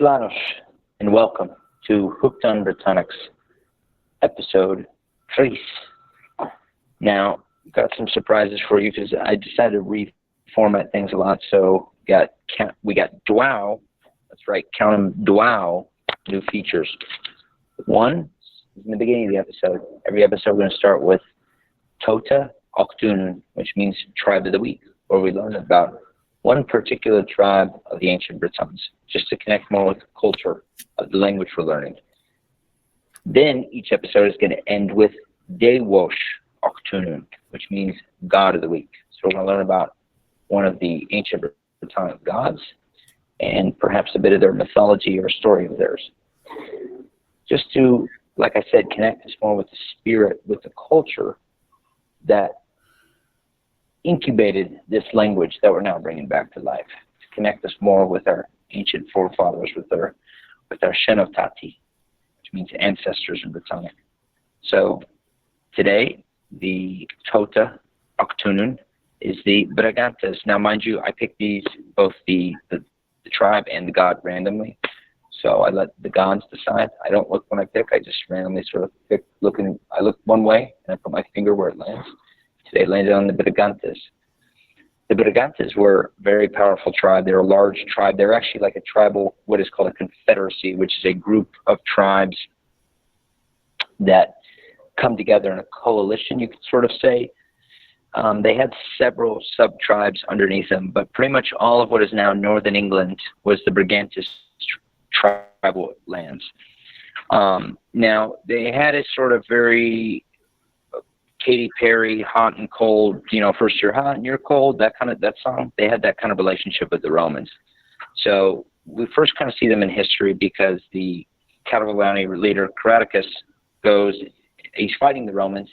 Flanos, and welcome to Hooked on Britannics, episode 3. Now, got some surprises for you because I decided to reformat things a lot. So we got Dwow, that's right, count them, Dwow, new features. One is in the beginning of the episode. Every episode we're going to start with Tota Octunun, which means tribe of the week, where we learn about one particular tribe of the ancient Britons, just to connect more with the culture of the language we're learning. Then each episode is going to end with Dewosh Octunun, which means God of the week. So we're going to learn about one of the ancient Britannic gods and perhaps a bit of their mythology or story of theirs. Just to, like I said, connect us more with the spirit, with the culture that incubated this language that we're now bringing back to life, to connect us more with our ancient forefathers, with our Shenotati, which means ancestors in Britannic. So today, the Tota Octunun is the Brigantes. Now, mind you, I picked these, both the tribe and the god randomly. So I let the gods decide. I don't look when I pick. I just randomly sort of pick, I look one way, and I put my finger where it lands. Today landed on the Brigantes. The Brigantes were a very powerful tribe. They're a large tribe. They're actually like a tribal, what is called a confederacy, which is a group of tribes that come together in a coalition, you could sort of say. They had several sub-tribes underneath them, but pretty much all of what is now northern England was the Brigantes tribal lands. Now, they had a sort of very Katy Perry, hot and cold, first you're hot and you're cold, that song. They had that kind of relationship with the Romans. So we first kind of see them in history because the Cativalani leader, Caraticus, he's fighting the Romans,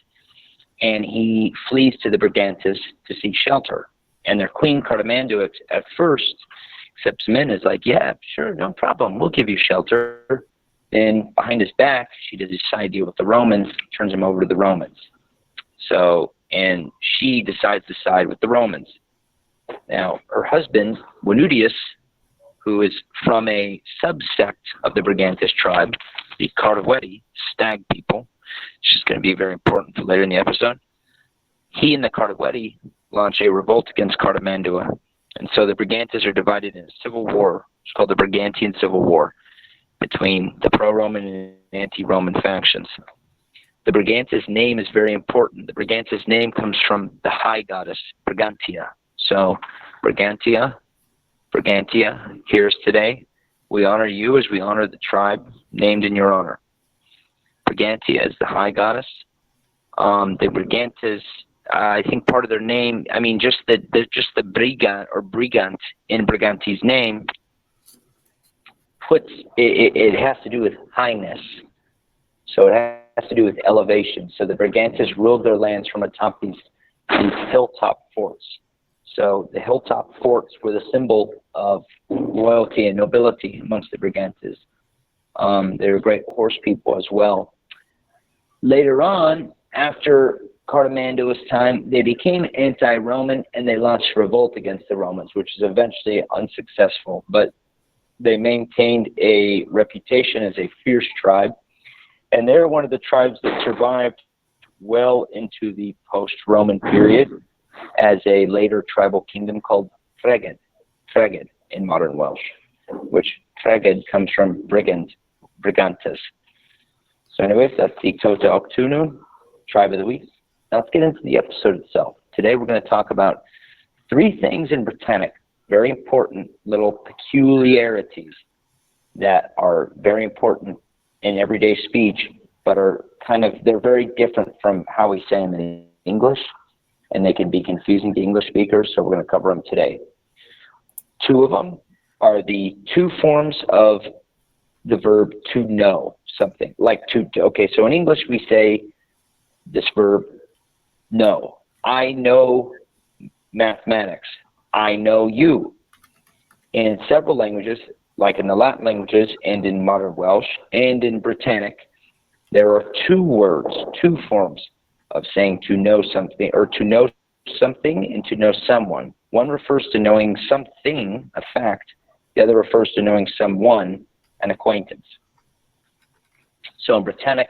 and he flees to the Brigantes to seek shelter. And their queen, Cartimandua, at first accepts him in, is like, yeah, sure, no problem, we'll give you shelter. Then behind his back, she does a side deal with the Romans, turns him over to the Romans. So, and she decides to side with the Romans. Now, her husband, Wanudius, who is from a subsect of the Brigantes tribe, the Cartaweti, stag people, which is going to be very important for later in the episode, he and the Cartaweti launch a revolt against Cartimandua. And so the Brigantes are divided in a civil war. It's called the Brigantian Civil War between the pro-Roman and anti-Roman factions. The Brigantes name is very important. The Brigantes name comes from the high goddess, Brigantia. So, Brigantia, here's today. We honor you as we honor the tribe named in your honor. Brigantia is the high goddess. The Brigantes, I think part of their name, just the Brigant or Brigant in Briganti's name it has to do with highness. So it has to do with elevation. So the Brigantes ruled their lands from atop these hilltop forts. So the hilltop forts were the symbol of royalty and nobility amongst the Brigantes. They were great horse people as well. Later on, after Cartimandua's time, they became anti-Roman and they launched revolt against the Romans, which was eventually unsuccessful. But they maintained a reputation as a fierce tribe. And they're one of the tribes that survived well into the post-Roman period as a later tribal kingdom called Treged in modern Welsh, which Treged comes from Brigantes. So anyways, that's the Tota Octunun, tribe of the week. Now let's get into the episode itself. Today we're going to talk about 3 things in Britannic, very important little peculiarities that are very important in everyday speech, but they're very different from how we say them in English, and they can be confusing to English speakers, so we're going to cover them today. 2 of them are the 2 forms of the verb to know something. So in English we say this verb, know. I know mathematics. I know you. In several languages, like in the Latin languages and in modern Welsh and in Britannic, there are 2 words, 2 forms of saying to know something, or to know something and to know someone. One refers to knowing something, a fact. The other refers to knowing someone, an acquaintance. So in Britannic,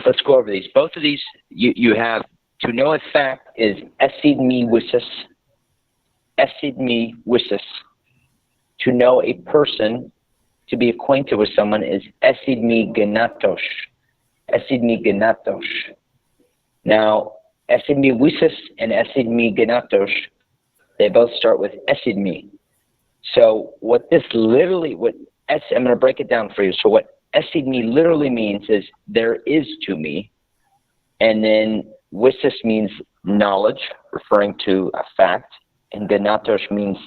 let's go over these. Both of these, you have to know a fact is esid mi wissus. Esid mi wissus. To know a person, to be acquainted with someone is esid mi genatos. Esid mi genatos. Now, esid mi wissus and esid mi genatos, they both start with esid mi. So what this literally, I'm going to break it down for you. So what esid mi literally means is there is to me, and then wissus means knowledge, referring to a fact, and genatos means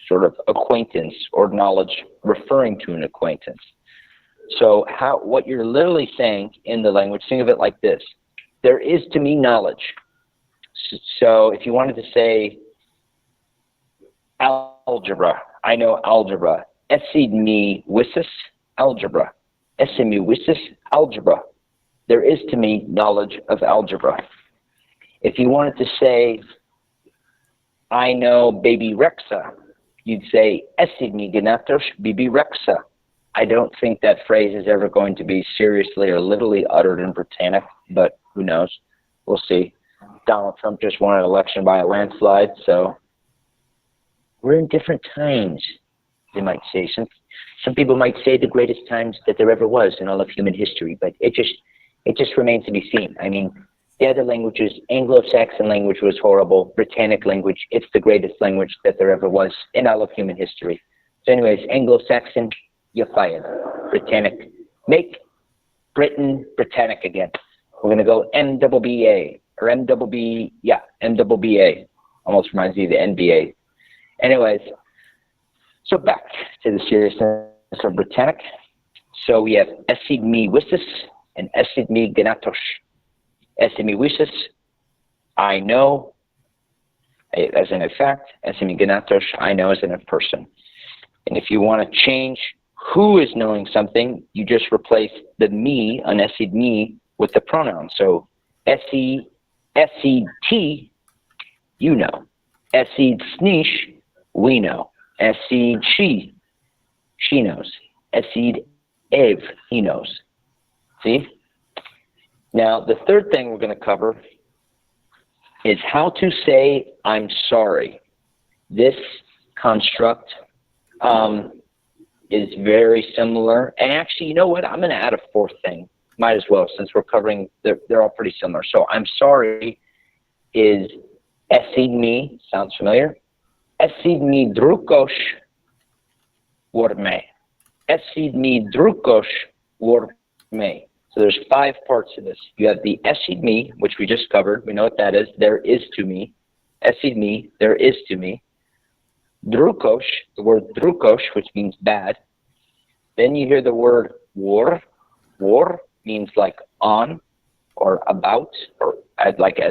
sort of acquaintance or knowledge, referring to an acquaintance. So what you're literally saying in the language, think of it like this. There is to me knowledge. So if you wanted to say algebra, I know algebra. Esid mi wissus, algebra. Esid mi wissus, algebra. There is to me knowledge of algebra. If you wanted to say, I know baby Rexa, you'd say, esid mi genatos bibi Rexa. I don't think that phrase is ever going to be seriously or literally uttered in Britannic, but who knows? We'll see. Donald Trump just won an election by a landslide, so we're in different times, they might say. Some people might say the greatest times that there ever was in all of human history, but it just remains to be seen. I mean, the other languages, Anglo-Saxon language was horrible. Britannic language, it's the greatest language that there ever was in all of human history. So anyways, Anglo-Saxon, you're fired. Britannic. Make Britain Britannic again. We're going to go MBBA, or MBB, yeah, MBBA. Almost reminds me of the NBA. Anyways, so back to the seriousness of Britannic. So we have esid mi wissus and esid mi genatos. Esid mi wissus, I know, as in a fact. Esid mi genatos, I know as in a person. And if you want to change who is knowing something, you just replace the me on esid mi with the pronoun. So esid t, you know. Esid snish, we know. Esid she knows. Esid ev, he knows. See? Now, the third thing we're going to cover is how to say I'm sorry. This construct is very similar. And actually, you know what? I'm going to add a fourth thing. Might as well, since we're covering, they're all pretty similar. So I'm sorry is esid mi, sounds familiar? Esid mi drukos vorme. Esid mi drukos vorme. So there's 5 parts to this. You have the esid mi, which we just covered. We know what that is. There is to me. Esid mi, there is to me. Drukos, the word drukos, which means bad. Then you hear the word war. War means like on or about, or like as